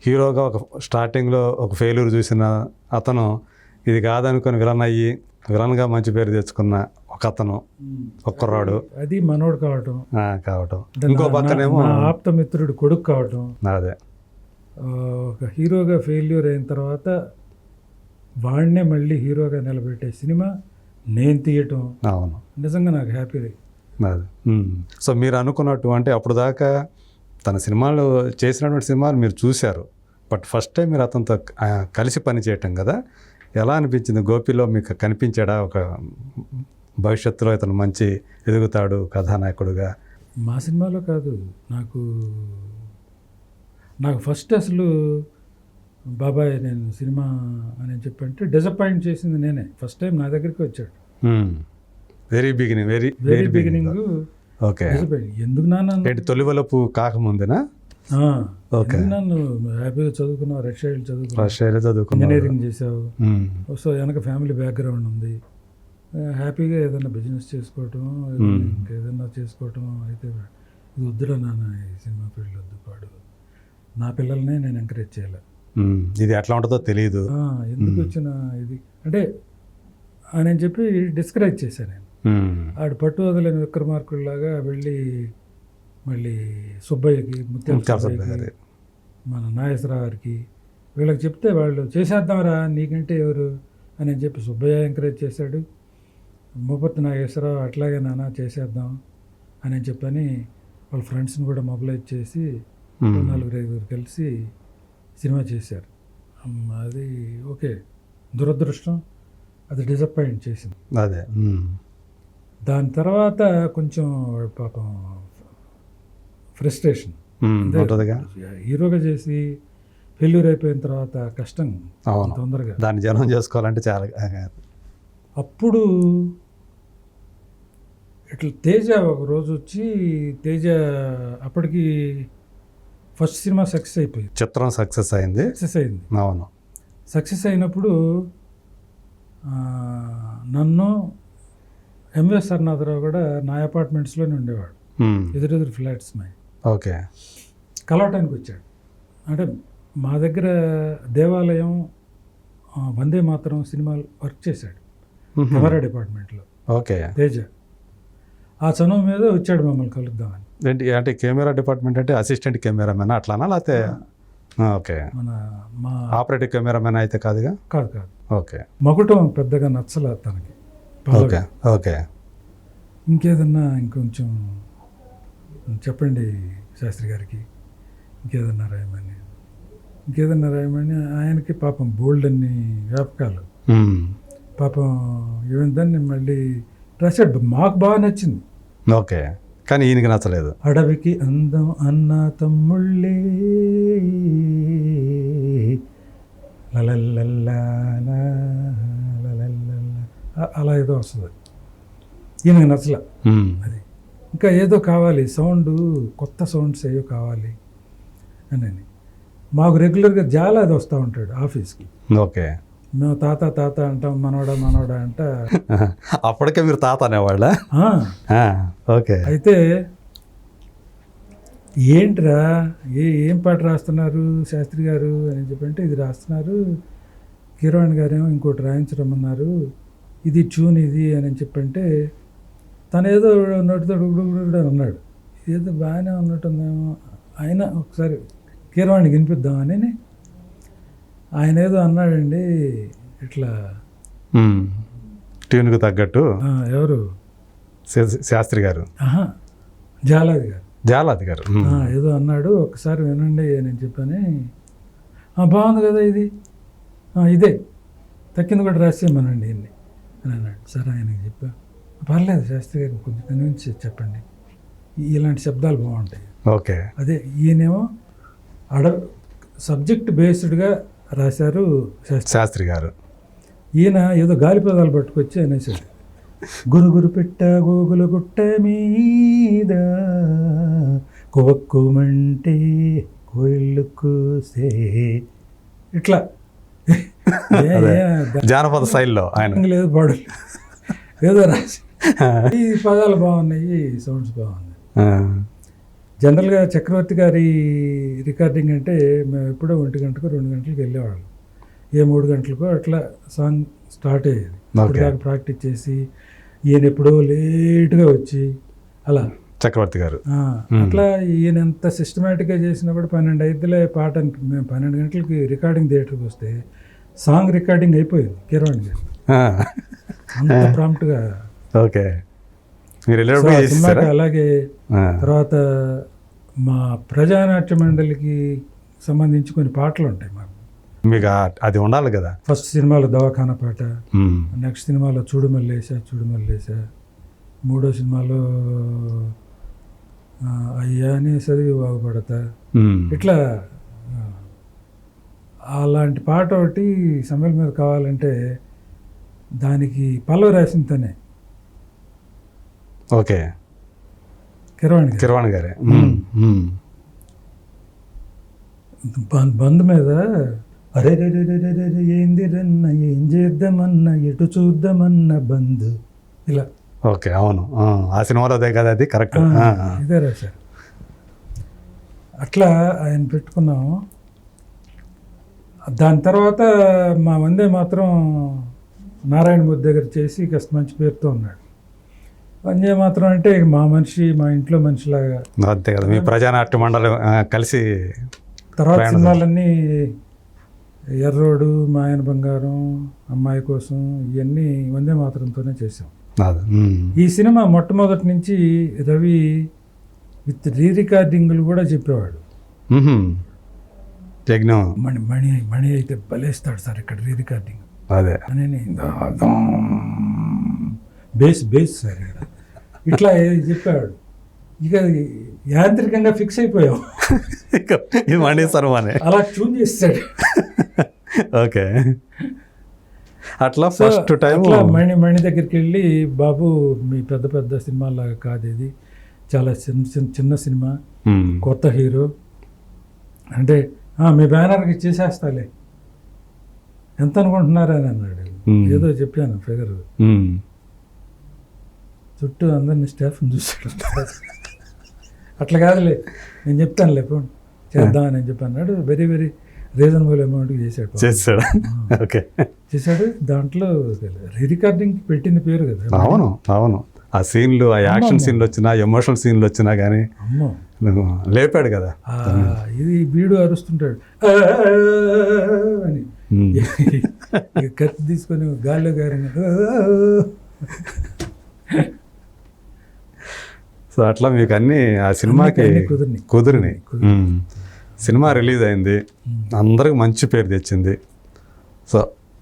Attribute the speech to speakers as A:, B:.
A: హీరోగా ఒక స్టార్టింగ్లో ఒక ఫెయిల్యూర్ చూసిన అతను ఇది కాదనుకొని విలన్గా మంచి పేరు తెచ్చుకున్న ఒక అతను ఒక్కరాడు
B: అది మనోడు
A: కావటం ఇంకో పక్కనేమో
B: ఆప్తమిత్రుడు కొడుకు కావటం.
A: అదే
B: ఒక హీరోగా ఫెయిల్యూర్ అయిన తర్వాత వాడినే మళ్ళీ హీరోగా నిలబెట్టే సినిమా నేను తీయటం
A: అవును
B: నిజంగా నాకు హ్యాపీ.
A: అదే సో మీరు అనుకున్నట్టు అంటే అప్పుడు దాకా తన సినిమాలు చేసినటువంటి సినిమాలు మీరు చూశారు, బట్ ఫస్ట్ టైం మీరు అతనితో కలిసి పని చేయటం కదా, ఎలా అనిపించింది? గోపిలో మీకు కనిపించాడా ఒక భవిష్యత్తులో ఇతను మంచి ఎదుగుతాడు కథానాయకుడుగా?
B: మా సినిమాలో కాదు, నాకు ఫస్ట్ అసలు బాబాయ్ నేను సినిమా అని చెప్పంటే డిసప్పాయింట్ చేసింది నేనే. ఫస్ట్ టైం నా దగ్గరికి వచ్చాడు.
A: Very beginning okay.
B: ఎందుకు నాన్న
A: తొలివలపు కాకముందేనా?
B: నన్ను హ్యాపీగా చదువుకున్నావు, రష్యాలో చదువుకున్నావు, ఇంజనీరింగ్ చేసావు, సో వెనక ఫ్యామిలీ బ్యాక్గ్రౌండ్ ఉంది, హ్యాపీగా ఏదైనా బిజినెస్ చేసుకోవటం ఇంకేదన్నా చేసుకోవటం అయితే ఇది వద్దురా నాన్న, ఈ సినిమా ఫీల్డ్ వద్దు, పాడు, నా పిల్లల్నే నేను ఎంకరేజ్ చేయాలి,
A: ఇది ఎట్లా ఉంటుందో తెలియదు,
B: ఎందుకు వచ్చిన ఇది అంటే అని చెప్పి డిస్కరేజ్ చేశాను నేను. ఆడు పట్టు వదలేని విక్రమార్కుల్లాగా వెళ్ళి మళ్ళీ సుబ్బయ్యకి, ముత్యాల మన నాగేశ్వరరావు గారికి వీళ్ళకి చెప్తే వాళ్ళు చేసేద్దాంరా నీకంటే ఎవరు అని చెప్పి సుబ్బయ్య ఎంకరేజ్ చేశాడు. ముప్పత్తి నాగేశ్వరరావు అట్లాగే నాన్న చేసేద్దాం అని చెప్పని వాళ్ళ ఫ్రెండ్స్ని కూడా మొబిలైజ్ చేసి 4-5 కలిసి సినిమా చేశారు. అది ఓకే, దురదృష్టం అది డిసప్పాయింట్ చేసింది.
A: అదే
B: దాని తర్వాత కొంచెం పాపం ఫ్రస్ట్రేషన్, హీరోగా చేసి ఫెయిల్యూర్ అయిపోయిన తర్వాత కష్టం తొందరగా
A: దాన్ని జనం చేసుకోవాలంటే చాలా.
B: అప్పుడు ఇట్లా తేజ ఒక రోజు వచ్చి, తేజ అప్పటికి ఫస్ట్ సినిమా సక్సెస్ అయిపోయింది,
A: చిత్రం సక్సెస్ అయింది. అవును,
B: సక్సెస్ అయినప్పుడు నన్ను ఎంవిఎస్ సర్నాథరావు కూడా నా అపార్ట్మెంట్స్లోనే ఉండేవాడు, ఎదురెదురు ఫ్లాట్స్ నాయి.
A: ఓకే,
B: కలవటానికి వచ్చాడు. అంటే మా దగ్గర దేవాలయం, వందే మాతరం సినిమాలు వర్క్ చేశాడు కెమెరా డిపార్ట్మెంట్లో.
A: ఓకే,
B: తేజ ఆ చనువు మీద వచ్చాడు మమ్మల్ని కలుద్దామని.
A: అంటే కెమెరా డిపార్ట్మెంట్ అంటే అసిస్టెంట్ కెమెరామెన్ అట్లానా, లేకపోతే? ఓకే,
B: మా
A: ఆపరేటివ్ కెమెరామెన్ అయితే కాదుగా?
B: కాదు.
A: ఓకే,
B: మకుటం పెద్దగా నచ్చల తనకి.
A: ఓకే ఓకే,
B: ఇంకేదన్నా ఇంకొంచెం చెప్పండి శాస్త్రి గారికి, ఇంకేదన్నా రాయమని ఆయనకి పాపం బోల్డ్ అన్ని వ్యాపకాలు, పాపం ఏమైందని మళ్ళీ రాశాడు. మాకు బాగా నచ్చింది.
A: ఓకే, కానీ ఈయనకి నచ్చలేదు.
B: అడవికి అందం అన్న తమ్ముళ్ళే అలా ఏదో వస్తుంది, ఈయనకి నచ్చలే అది. ఇంకా ఏదో కావాలి, సౌండ్, కొత్త సౌండ్స్ ఏవో కావాలి అని. మాకు రెగ్యులర్గా జాలా అది వస్తూ ఉంటాడు ఆఫీస్కి.
A: ఓకే,
B: మేము తాత అంటాం, మనోడా అంట.
A: అప్పటికే మీరు తాత అనేవాళ్ళ? ఓకే.
B: అయితే ఏంట్రా ఏం పాట రాస్తున్నారు శాస్త్రి గారు అని చెప్పంటే, ఇది రాస్తున్నారు, కిరణ్ గారేమో ఇంకోటి రాయించరమ్మన్నారు, ఇది ట్యూన్ ఇది అని చెప్పంటే, తను ఏదో నోటితో అన్నాడు. ఏదో బాగానే ఉన్నట్టుందేమో, ఆయన ఒకసారి కీరవాణికి వినిపిద్దామని ఆయన ఏదో అన్నాడండి ఇట్లా
A: ట్యూన్కు తగ్గట్టు.
B: ఎవరు?
A: శాస్త్రి గారు, జాలాది గారు
B: ఏదో అన్నాడు, ఒకసారి వినండి అని చెప్పని. బాగుంది కదా ఇది, ఇదే తక్కింది కూడా రాసేయమనండి అని అన్నాడు. సరే ఆయనకి చెప్పా, పర్లేదు శాస్త్రి గారికి కొంచెం కన్విన్స్ చెప్పండి, ఇలాంటి శబ్దాలు బాగుంటాయి.
A: ఓకే,
B: అదే ఈయనేమో సబ్జెక్ట్ బేస్డ్గా రాశారు
A: శాస్త్రి గారు.
B: ఈయన ఏదో గాలి పదాలు పట్టుకొచ్చి అనేసాడు, గురుగురు పెట్ట గోగుల గుట్ట మీద కొవక్కుమంటే కోయిళ్ళు కూసే, ఇట్లా
A: జానపద శైలిలో ఆయన
B: లేదు పాడు ఏదో రాసి. ఈ పదాలు బాగున్నాయి, సౌండ్స్ బాగున్నాయి. జనరల్గా చక్రవర్తి గారి రికార్డింగ్ అంటే మేము ఎప్పుడో 1 గంటకు 2 గంటలకు వెళ్ళేవాళ్ళం. ఏ 3 గంటలకో అట్లా సాంగ్ స్టార్ట్ అయ్యేది. అప్పుడు దాకా ప్రాక్టీస్ చేసి ఈయన ఎప్పుడో లేట్గా వచ్చి అలా
A: చక్రవర్తి గారు
B: అట్లా ఈయన ఎంత సిస్టమేటిక్గా చేసినా కూడా 12 అయితేలే పాట మేము 12 గంటలకి రికార్డింగ్ థియేటర్కి వస్తే సాంగ్ రికార్డింగ్ అయిపోయింది కీరవాణి గారు అంత ప్రాంప్ట్గా.
A: ఓకే, మీరు వెళ్ళేటప్పుడు చేసేసారా?
B: సినిమాకి అలాగే తర్వాత మా ప్రజానాట్య మండలికి సంబంధించి కొన్ని పాటలు ఉంటాయి మాకు.
A: మీకు అది ఉండాలి కదా.
B: ఫస్ట్ సినిమాలో దవాఖానా పాట, నెక్స్ట్ సినిమాలో చూడు మల్లేసా చూడు మల్లేసా, మూడో సినిమాలో అయ్యానే చదివి బాగుపడతా, ఇట్లా అలాంటి పాట ఒకటి సమయం మీద కావాలంటే దానికి పల్లవి రాసింది తనే.
A: ఓకే,
B: కిరవాణి
A: గారే.
B: బంద్ మీద అరే రే రే రే రే రే ఏంది రన్న ఏం చేద్దామన్నా ఎటు చూద్దామన్నా బంద్ ఇలా.
A: ఓకే, అవును, ఆ సినిమాలో అదే కదా, అది కరెక్ట్.
B: ఇదే రాశారు. అట్లా ఆయన పెట్టుకున్నాము. దాని తర్వాత మా వందే మాత్రం నారాయణమూర్తి దగ్గర చేసి కాస్త మంచి పేరుతో ఉన్నాడు. వందే మాత్రం అంటే మా మనిషి, మా ఇంట్లో మనిషిలాగా.
A: అంతే కదా, మీ ప్రజానాట్య మండలి కలిసి.
B: తర్వాత సినిమాలన్నీ ఎర్రోడు, మాయన బంగారం, అమ్మాయి కోసం, ఇవన్నీ వందే మాత్రంతోనే చేసాం. ఈ సినిమా మొట్టమొదటి నుంచి రవి విత్ రికార్డింగ్లు కూడా చెప్పేవాడు. మణి అయితే బలేస్తాడు సార్ ఇక్కడ రికార్డింగ్
A: అదే
B: అని, బేస్ సార్ ఇక్కడ ఇట్లా చెప్పాడు. ఇక యాంత్రికంగా ఫిక్స్ అయిపోయాం.
A: ఇది మణి సర్వానే
B: అలా ట్యూన్ చేస్తాడు.
A: ఓకే, అట్లా ఫస్ట్ టైం
B: మణి దగ్గరికి వెళ్ళి, బాబు మీ పెద్ద పెద్ద సినిమాలాగా కాదు ఇది, చాలా చిన్న సినిమా, కొత్త హీరో అంటే మీ బ్యానర్కి చేసేస్తాలే, ఎంత అనుకుంటున్నారా అని అన్నాడు. ఏదో చెప్పాను ఫిగర్. చుట్టూ అందరినీ స్టాఫ్ని చూసాడు. అట్లా కాదులే నేను చెప్తానులే పోండి చేద్దామని చెప్పి అన్నాడు. వెరీ వెరీ రీజనబుల్ అమౌంట్కి చేశాడు.
A: ఓకే,
B: చేశాడు. దాంట్లో రికార్డింగ్ పెట్టిన పేరు కదా.
A: అవును అవును, ఆ సీన్లు, ఆ యాక్షన్ సీన్లు వచ్చినా, ఎమోషనల్ సీన్లు వచ్చినా కానీ
B: అమ్మో
A: లేపాడు కదా.
B: ఇది బీడు అరుస్తుంటాడు అని, కత్తి తీసుకొని గాల్లో గారిని.
A: సో అట్లా మీకు అన్ని ఆ సినిమాకి కుదిరినాయి. సినిమా రిలీజ్ అయింది, అందరికి మంచి పేరు తెచ్చింది. సో